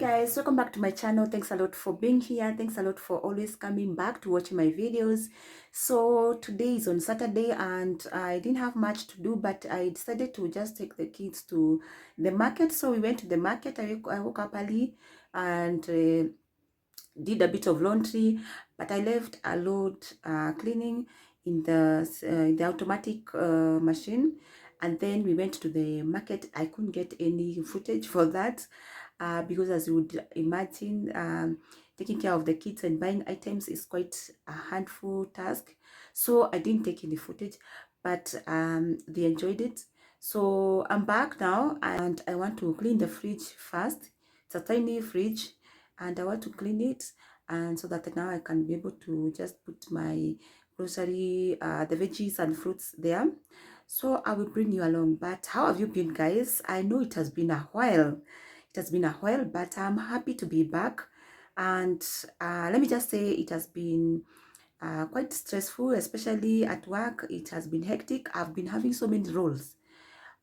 guys, welcome back to my channel. Thanks a lot for being here. Thanks a lot for always coming back to watch my videos. So today is on Saturday and I didn't have much to do, but I decided to just take the kids to the market. So we went to the market. I woke up early and did a bit of laundry, but I left a load cleaning in the automatic machine. And then we went to the market. I couldn't get any footage for that because, as you would imagine, taking care of the kids and buying items is quite a handful task. So I didn't take any footage, but they enjoyed it. So I'm back now and I want to clean the fridge first. It's a tiny fridge and I want to clean it, and so that now I can be able to just put my grocery, the veggies and fruits there. So I will bring you along. But how have you been, guys? I know it has been a while. It has been a while, but I'm happy to be back. And let me just say it has been quite stressful, especially at work. It has been hectic. I've been having so many roles.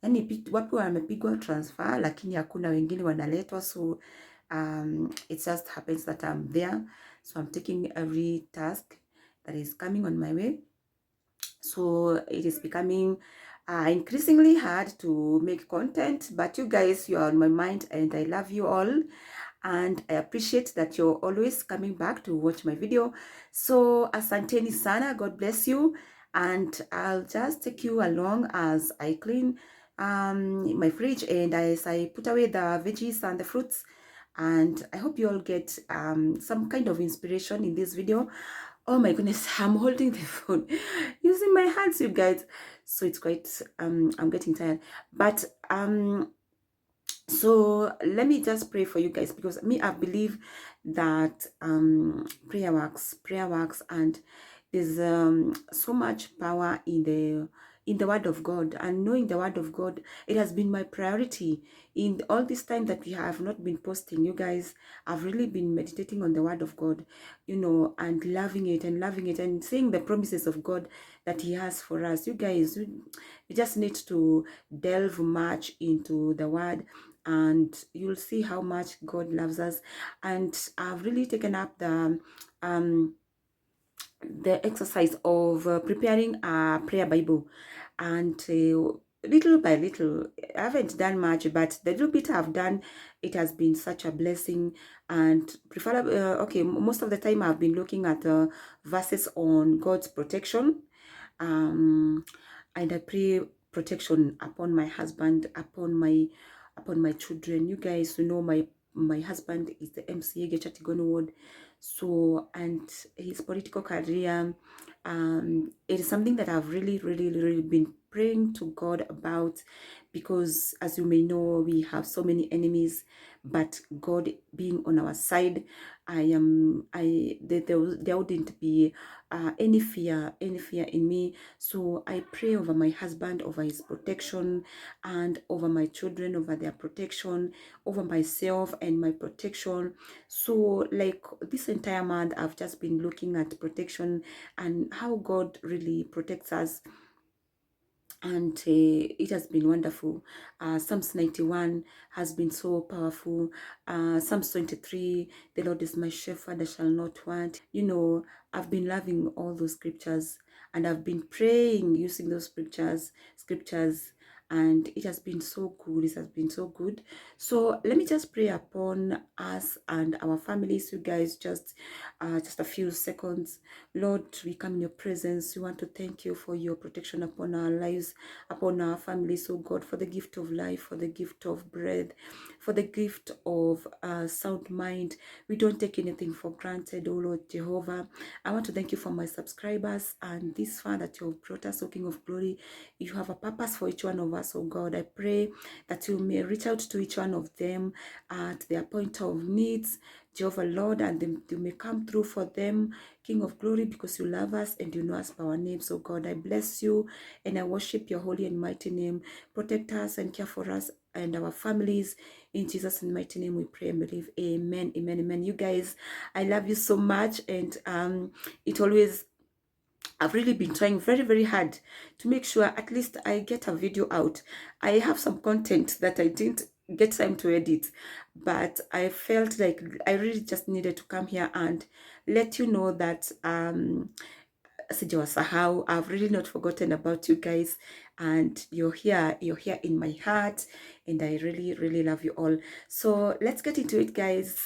Yani watu wamepigwa transfer lakini hakuna wengine wanaletwa, so it just happens that I'm there, so I'm taking every task that is coming on my way. So it is becoming increasingly hard to make content, but you guys, you are on my mind and I love you all and I appreciate that you're always coming back to watch my video. So asanteni sana, God bless you, and I'll just take you along as I clean my fridge and as I put away the veggies and the fruits. And I hope you all get some kind of inspiration in this video. Oh my goodness, I'm holding the phone using my hands, you guys, so it's quite I'm getting tired. But so let me just pray for you guys, because I believe that prayer works, and there's so much power in the word of God. And knowing the word of God, it has been my priority in all this time that we have not been posting. You guys, I've really been meditating on the word of God, and loving it and seeing the promises of God that he has for us. You guys, you just need to delve much into the word and you'll see how much God loves us. And I've really taken up the exercise of preparing a prayer Bible, and little by little, I haven't done much, but the little bit I've done, it has been such a blessing. And preferably, okay, most of the time I've been looking at verses on God's protection, and I pray protection upon my husband, upon my children. You guys, my husband is the MCA Gechatigono Ward, so, and his political career, it is something that I've really been praying to God about, because as you may know, we have so many enemies, but God being on our side, there wouldn't be any fear in me. So I pray over my husband, over his protection, and over my children, over their protection, over myself and my protection. So like this entire month, I've just been looking at protection and how God really protects us, and it has been wonderful. Psalms 91 has been so powerful. Psalms 23, the Lord is my shepherd, I shall not want. I've been loving all those scriptures, and I've been praying using those scriptures, and it has been so good. It has been so good. So let me just pray upon us and our families, you guys, just a few seconds. Lord, we come in your presence. We want to thank you for your protection upon our lives, upon our families, oh God, for the gift of life, for the gift of breath, for the gift of sound mind. We don't take anything for granted, oh Lord Jehovah. I want to thank you for my subscribers and this far that you have brought us, O King of Glory. You have a purpose for each one of us, oh God. I pray that you may reach out to each one of them at their point of needs, Jehovah Lord, and you may come through for them, King of Glory, because you love us and you know us by our names. Oh God, I bless you and I worship your holy and mighty name. Protect us and care for us and our families. In Jesus' mighty name we pray and believe. Amen, amen, amen. You guys, I love you so much, and I've really been trying very hard to make sure at least I get a video out. I have some content that I didn't get time to edit, but I felt like I really just needed to come here and let you know that sijawasahau. I've really not forgotten about you guys, and you're here in my heart, and I really love you all. So let's get into it, guys.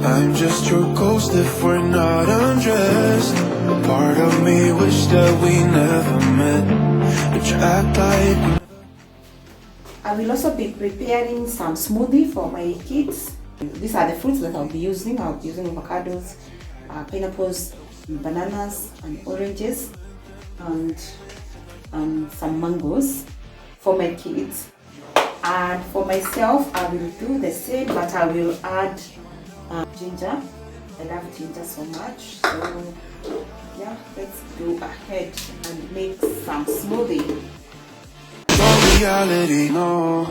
I'm just your ghost if we're not undressed. A part of me wish that we never met, but you act like I will also be preparing some smoothie for my kids. These are the fruits that I'll be using. I'll be using avocados, pineapples, bananas, and oranges, and some mangoes for my kids. And for myself, I will do the same, but I will add ginger. I love ginger so much. So yeah, let's go ahead and make some smoothie. reality, no.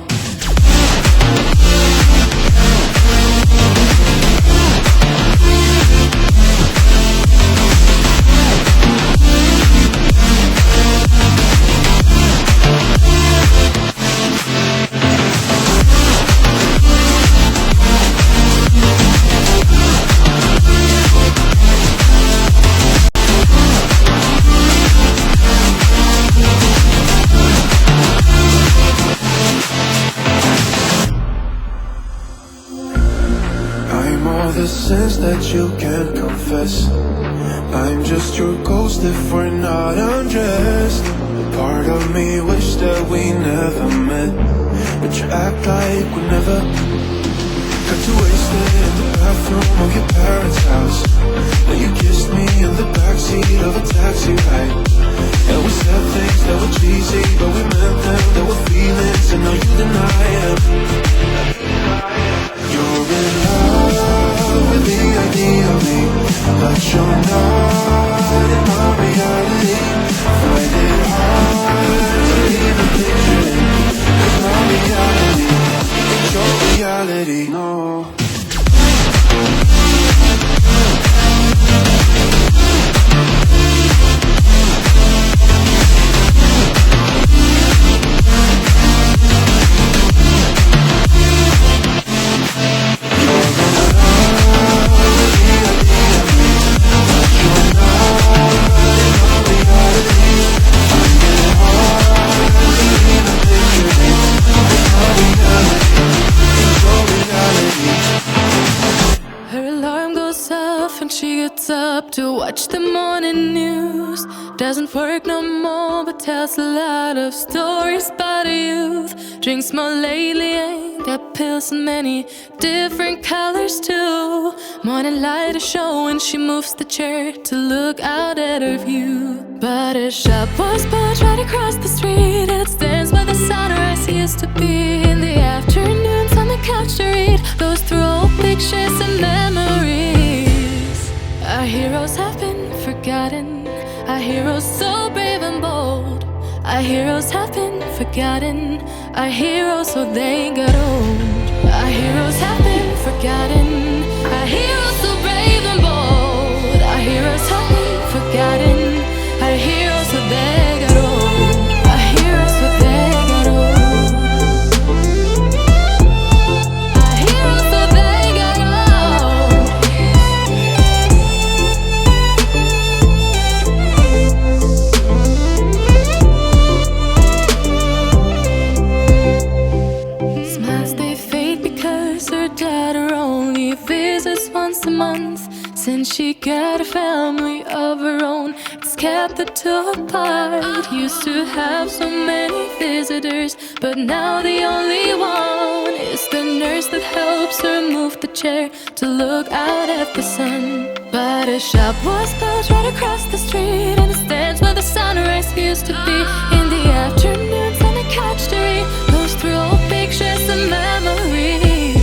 the sins that you can't confess. I'm just your ghost if we're not undressed. Part of me wish that we never met, but you act like we never. Got too wasted in the bathroom of your parents' house. Then you kissed me in the backseat of a taxi ride. And we said things that were cheesy, but we meant them. There were feelings, and now you deny them. You're in love with the idea of me, but you're not in my reality. Find it hard to even picture it. It's my reality, it's your reality, no. Up to watch the morning news. Doesn't work no more, but tells a lot of stories about youth. Drinks more lately, ain't got pills in many different colors too. Morning light is showing, she moves the chair to look out at her view. But her shop was built right across the street, and it stands where the sunrise used to be. In the afternoons on the couch to read, goes through old pictures and memories. Our heroes have been forgotten, our heroes so brave and bold. Our heroes have been forgotten, our heroes so they got old. Our heroes have been forgotten, our heroes so brave and bold. Our heroes have been forgotten, our heroes so they got old. Our heroes so they got old. Our heroes so they got old. Once a month, since she got a family of her own, it's kept the two apart. Used to have so many visitors, but now the only one is the nurse that helps her move the chair to look out at the sun. But a shop was built right across the street, and it stands where the sunrise used to be. In the afternoons on the couch to read, goes through old pictures and memories.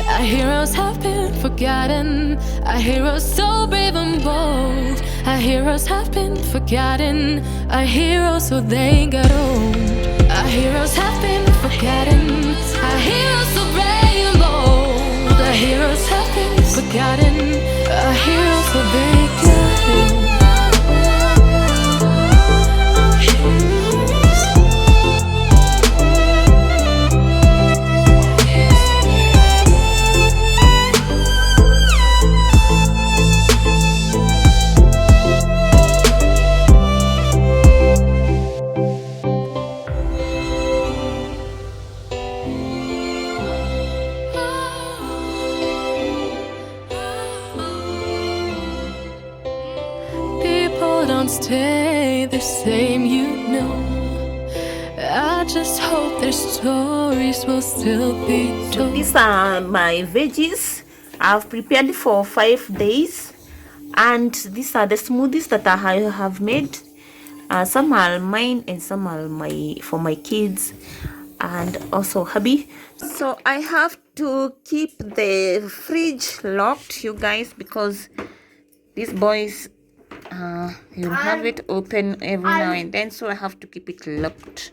Our heroes have been forgotten, our heroes so brave and bold. Our heroes have been forgotten, our heroes so they got old. Our heroes have been forgotten, our heroes so brave and bold. Our heroes have been forgotten, our heroes so they got old. Don't stay the same, you know. I just hope their stories will still be told. So these are my veggies I've prepared for 5 days, and these are the smoothies that I have made. Some are mine and some are for my kids and also hubby. So I have to keep the fridge locked, you guys, because these boys you'll have it open every now and then, so I have to keep it locked.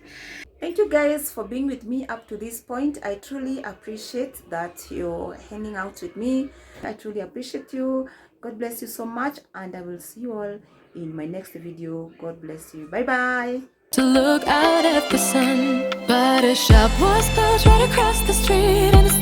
Thank you guys for being with me up to this point. I truly appreciate that you're hanging out with me. I truly appreciate you. God bless you so much, and I will see you all in my next video. God bless you. Bye bye. To look out at the sun, but a shop was built right across the street, and it's